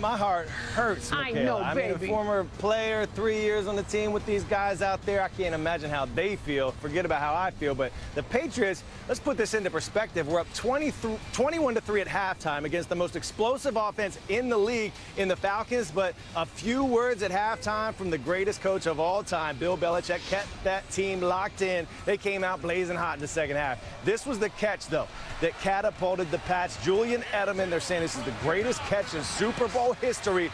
My heart hurts, Michaela. I know, I baby. mean, a former player, 3 years on the team with these guys out there. I can't imagine how they feel. Forget about how I feel. But the Patriots, let's put this into perspective. We're up 21-3 at halftime against the most explosive offense in the league in the Falcons. But a few words at halftime from the greatest coach of all time, Bill Belichick, kept that team locked in. They came out blazing hot in the second half. This was the catch, though, that catapulted the Pats. Julian Edelman, they're saying this is the greatest catch in Super Bowl history.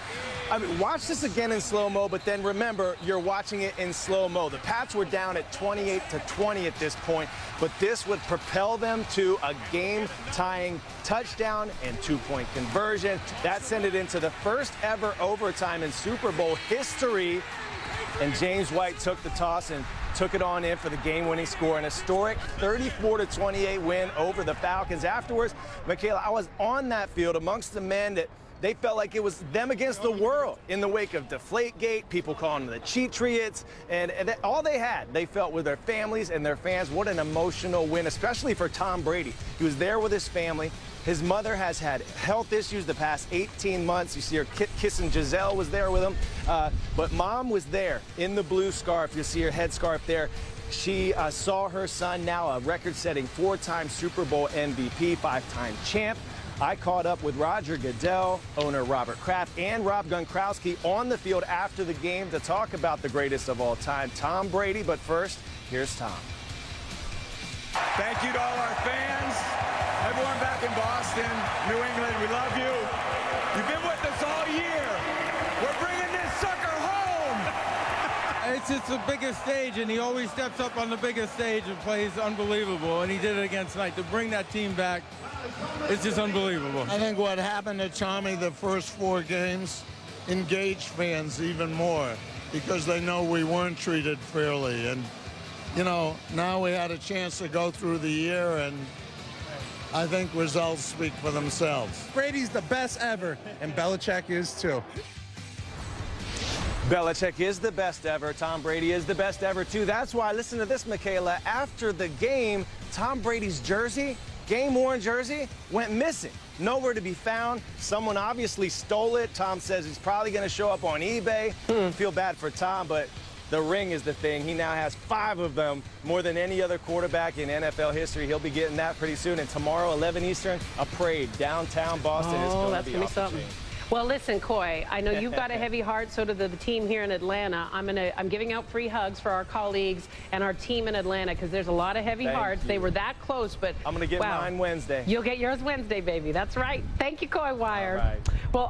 I mean, watch this again in slow-mo, but then remember, you're watching it in slow-mo. The Pats were down at 28-20 at this point, but this would propel them to a game-tying touchdown and two-point conversion. That sent it into the first ever overtime in Super Bowl history, and James White took the toss and took it on in for the game-winning score. An historic 34-28 win over the Falcons. Afterwards, Michaela, I was on that field amongst the men that they felt like it was them against the world in the wake of Deflategate, people calling them the Cheatriots, and all they had, they felt, with their families and their fans. What an emotional win, especially for Tom Brady. He was there with his family. His mother has had health issues the past 18 months. You see her kissing Giselle was there with him. But Mom was there in the blue scarf. You see her headscarf there. She saw her son, now a record-setting 4-time Super Bowl MVP, 5-time champ. I caught up with Roger Goodell, owner Robert Kraft, and Rob Gronkowski on the field after the game to talk about the greatest of all time, Tom Brady. But first, here's Tom. Thank you to all our fans, everyone back in Boston, New England, we love you. You've been with us all year. We're bringing this sucker home. It's the biggest stage, and he always steps up on the biggest stage and plays unbelievable, and he did it against tonight. To bring that team back, it's just unbelievable. I think what happened to Tommy the first 4 games engaged fans even more because they know we weren't treated fairly. And, you know, now we had a chance to go through the year, and I think results speak for themselves. Brady's the best ever, and Belichick is too. Belichick is the best ever. Tom Brady is the best ever, too. That's why, listen to this, Michaela. After the game, Tom Brady's jersey, game-worn jersey, went missing. Nowhere to be found. Someone obviously stole it. Tom says he's probably going to show up on eBay. Feel bad for Tom, but the ring is the thing. He now has 5 of them, more than any other quarterback in NFL history. He'll be getting that pretty soon. And tomorrow, 11 Eastern, a parade downtown Boston is going to be off the chain. Well, listen, Coy, I know you've got a heavy heart, so do the team here in Atlanta. I'm giving out free hugs for our colleagues and our team in Atlanta because there's a lot of heavy hearts. They were that close, but I'm going to get mine Wednesday. You'll get yours Wednesday, baby. That's right. Thank you, Coy Wire. All right. Well,